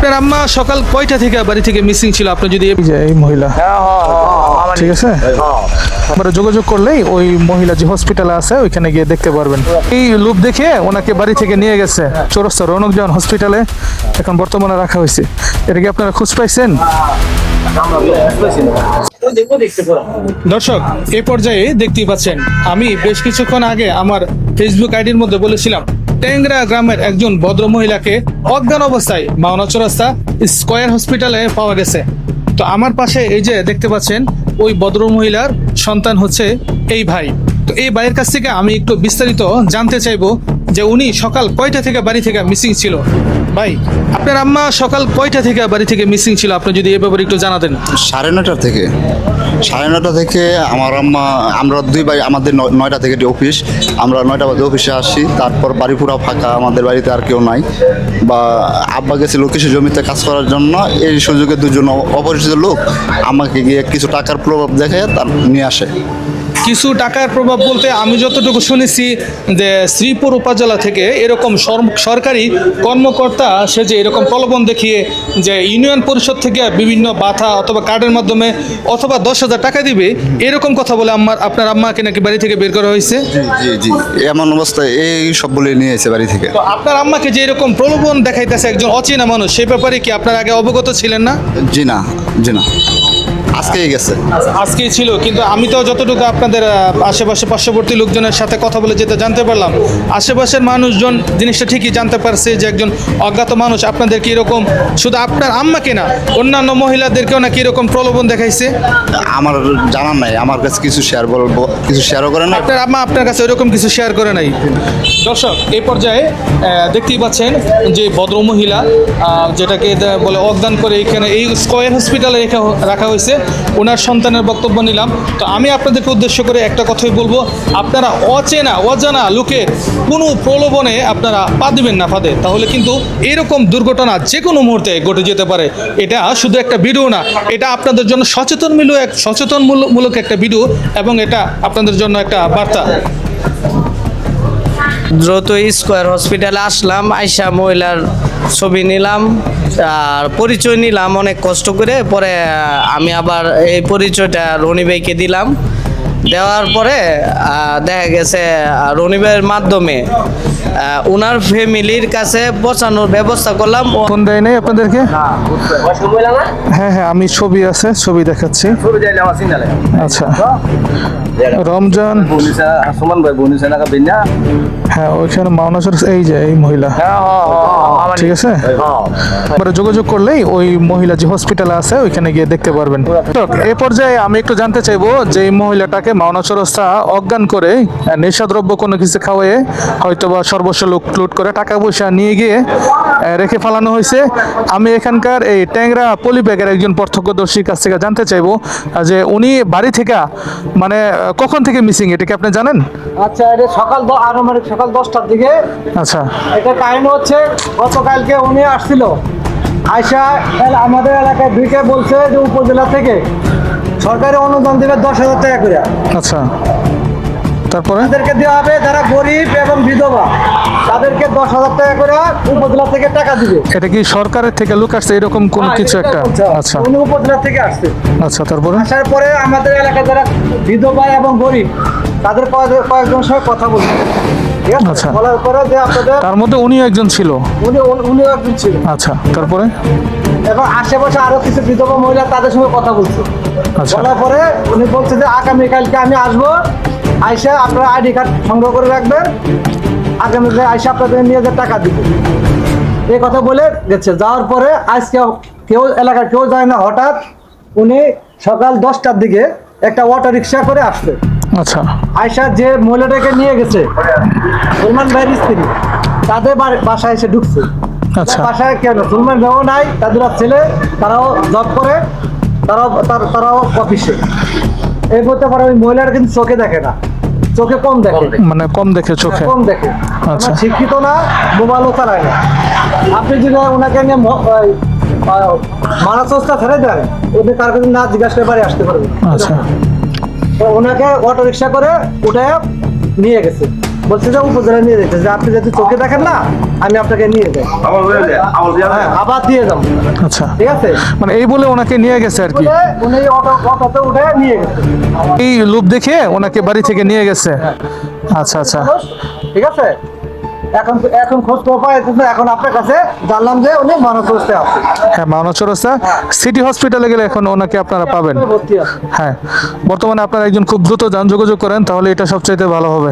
আপনার আম্মা সকাল কয়টা থেকে বাড়ি থেকে মিসিং ছিল? আপনি যদি এই মহিলা, ঠিক আছে, আমরা যোগাযোগ করলেই ওই মহিলা যে হসপিটালে আছে ওইখানে গিয়ে দেখতে পারবেন। এই লোভ দেখে ওনাকে বাড়ি থেকে নিয়ে গেছে চৌরাস্তা রৌনকজন হসপিটালে, এখন বর্তমানে রাখা হয়েছে। এটা কি আপনারা খোঁজ পাইছেন? দর্শক, এই পর্যায়ে দেখতেই পাচ্ছেন, আমি বেশ কিছুক্ষণ আগে আমার ফেসবুক আইডির মধ্যে বলেছিলাম টেংরা গ্রামের একজন ভদ্র মহিলাকে অজ্ঞান অবস্থায় মাওনা চৌরাস্তা স্কয়ার হসপিটালে পাওয়া গেছে। তো আমার পাশে এই যে দেখতে পাচ্ছেন, ওই ভদ্র মহিলার সন্তান হচ্ছে এই ভাই। তো এই ভাইয়ের কাছ থেকে আমি একটু বিস্তারিত জানতে চাইবো যে উনি সকাল কয়টা থেকে বাড়ি থেকে মিসিং ছিল। ভাই, আপনার আম্মা সকাল কয়টা থেকে বাড়ি থেকে মিসিং ছিল? আপনি যদি এ ব্যাপারে একটু জানাতেন। 9:30 থেকে 9:30 থেকে আমার আম্মা, আমরা দুই ভাই, আমাদের 9টা থেকে অফিস, আমরা 9টা বাজে অফিসে আসি। তারপর বাড়ি পুরা ফাঁকা, আমাদের বাড়িতে আর কেউ নাই। বা আব্বা গেছিল কৃষি জমিতে কাজ করার জন্য, এই সুযোগে দুজন অপরিচিত লোক আমাকে গিয়ে কিছু টাকার প্রভাব দেখে তার নিয়ে আসে। কিছু টাকার প্রভাব বলতে আমি যতটুকু শুনেছি যে শ্রীপুর উপজেলা থেকে এরকম সরকারি কর্মকর্তা সে যে এরকম প্রলোভন দেখিয়ে যে ইউনিয়ন পরিষদ থেকে বিভিন্ন বাধা অথবা কার্ডের মাধ্যমে অথবা 10,000 টাকা দিবে, এরকম কথা বলে আপনার আম্মাকে নাকি বাড়ি থেকে বের করা হয়েছে। জি জি, এমন অবস্থায় এই সব বলে নিয়ে এসে বাড়ি থেকে। তো আপনার আম্মাকে যে এরকম প্রলোভন দেখাইতেছে একজন অচেনা মানুষ, সেই ব্যাপারে কি আপনার আগে অবগত ছিলেন না? জি না, জি না, আজকেই গেছে। আজকেই ছিল, কিন্তু আমি তো যতটুকু আপনাদের আশেপাশে পার্শ্ববর্তী লোকজনের সাথে কথা বলে যেটা জানতে পারলাম, আশেপাশের মানুষজন জিনিসটা ঠিকই জানতে পারছে যে একজন অজ্ঞাত মানুষ আপনাদেরকে এরকম, শুধু আপনার আম্মাকে না অন্যান্য মহিলাদেরকেও নাকি এরকম প্রলোভন দেখাইছে। আমার জানার নাই, আমার কাছে কিছু শেয়ারও করে না। আপনার আম্মা আপনার কাছে এরকম কিছু শেয়ার করে নাই। দর্শক, এই পর্যায়ে দেখতেই পাচ্ছেন যে ভদ্র মহিলা, যেটাকে বলে অজ্ঞান করে এখানে এই স্কয়ার হসপিটালে রাখা হয়েছে, ওনার সন্তানের বক্তব্য নিলাম। তো আমি আপনাদেরকে উদ্দেশ্য করে একটা কথাই বলবো, আপনারা অজানা লোকের কোনো প্রলোভনে আপনারা পা দিবেন না ফাঁদে, তাহলে কিন্তু এরকম দুর্ঘটনা যে কোনো মুহূর্তে ঘটে যেতে পারে। এটা শুধু একটা ভিডিও না, এটা আপনাদের জন্য সচেতনমূলক একটা ভিডিও, এবং এটা আপনাদের জন্য একটা বার্তা। দ্রুত স্কয়ার হসপিটালে আসলাম, আইসা মহিলার ছবি নিলাম আর পরিচয় নিলাম অনেক কষ্ট করে। পরে আমি আবার এই পরিচয়টা রনি ভাইকে দিলাম। দেওয়ার পরে দেখা গেছে রনি ভাইয়ের মাধ্যমে ওনার ফ্যামিলির কাছে পৌঁছানোর ব্যবস্থা করলাম। ফোন দেয় নাই আপনাদেরকে? হ্যাঁ হ্যাঁ, আমি ছবি আছে, ছবি দেখাচ্ছি। আচ্ছা, রমজান, হ্যাঁ ওইখানে মাওনাচর, এই যে এই মহিলা, ঠিক আছে, আমরা যোগাযোগ করলেই ওই মহিলা যে হসপিটালে আছে ওইখানে গিয়ে দেখতে পারবেন। এ পর্যায়ে আমি একটু জানতে চাইবো যে এই মহিলাটাকে মাওনা চৌরাস্তা অজ্ঞান করে নেশাদ্রব্য কোনো কিছু খাওয়ায়ে হয়তোবা সর্বস্ব লুট করে টাকা পয়সা নিয়ে গিয়ে রেখে ফেলানো হয়েছে। আমি এখানকার এই ট্যাংরা পলিব্যাগের একজন প্রত্যক্ষদর্শীর কাছ থেকে জানতে চাইবো যে উনি বাড়ি থেকে মানে কখন থেকে মিসিং, এটা কি আপনি জানেন? আচ্ছা, এটা আনুমানিক সকাল 10টার দিকে। আচ্ছা, এটা কাহিনী হচ্ছে, গতকালকে উনি আসছিল, আয়সা আমাদের এলাকায় ঢুকে বলছে যে উপজেলা থেকে সরকারি অনুদান দেবে 10,000 টাকা করে। আচ্ছা, তারপরে তাদেরকে দেওয়া হবে যারা গরিব এবং বিধবা, তাদেরকে 10,000 টাকা করে উপজেলা থেকে টাকা দিবে। এটা কি সরকারের থেকে লোক আসছে এরকম কোন কিছু একটা? আচ্ছা, উনি উপজেলা থেকে আসছে। আচ্ছা, তারপরে আসার পরে আমাদের এলাকায় যারা বিধবা এবং গরিব, তাদের কয়েকজনের সঙ্গে কথা বলছে। আচ্ছা, বলার পরে যে আপনাদের তার মধ্যে উনিও একজন ছিল। উনিও একজন ছিল। আচ্ছা, তারপরে এবং আশেপাশে আরো কিছু বিধবা মহিলা তাদের সঙ্গে কথা বলছে। আচ্ছা, বলার পরে উনি বলছে যে আগামীকালকে আমি আসবো, আইসা আপনারা আইডি কার্ড সংগ্রহ করে রাখবেন, আগামীকাল আইসা আপনাদের নিয়ে যে টাকা দিবে, এই কথা বলে গেছে। যাওয়ার পরে আজকে এলাকার কেউ যায় না, হঠাৎ উনি সকাল 10টার দিকে একটা অটো রিক্সা করে আসছে। আচ্ছা, আয়সা যে মহিলাটাকে নিয়ে গেছে সলমান ভাইয়ের স্ত্রী, তাদের বাসায় এসে ঢুকছে। আচ্ছা, বাসায় কেন সলমান ভাইও নাই, তাদের ছেলে, তারাও জব করে, তারাও অফিসে। এই বলতে পারে ওই মহিলার কিন্তু চোখে দেখে না, চোখে কম দেখে, মানে কম দেখে, চোখে কম দেখে। আচ্ছা, শিক্ষিত না, মোবাইলও চালায় না। আপনি যদি ওনাকে নিয়ে মানসংস্থা ছেড়ে দেন, ওদের কার কাছে না জিজ্ঞাসা করে বাড়ি আসতে পারবে। আচ্ছা, তো ওনাকে অটো রিক্সা করে উঠে নিয়ে গেছে। বলছে যে উপজেলা নিয়ে যেতে, যে আপনি যদি চোখে দেখেন না আমি আপনাকে নিয়ে যাই, হ্যাঁ, আবার দিয়ে যাবো, আচ্ছা, ঠিক আছে। মানে এই বলে ওনাকে নিয়ে গেছে আর কি, বলে উনি অটোতে উঠে নিয়ে গেছে, এই লোভ দেখে ওনাকে বাড়ি থেকে নিয়ে গেছে। আচ্ছা আচ্ছা, ঠিক আছে। এখন এখন খোঁজ খবর পাওয়া যাচ্ছে না, এখন আপনার কাছে জানলাম যে উনি মানসরতে আছে, হ্যাঁ মাওনা চৌরাস্তা সিটি হসপিটালে গেলে এখন ওনাকে আপনারা পাবেন। ভর্তি আছে। হ্যাঁ, বর্তমানে আপনারা একজন খুব দ্রুত যান যোগাযোগ করেন, তাহলে এটা সবচাইতে ভালো হবে।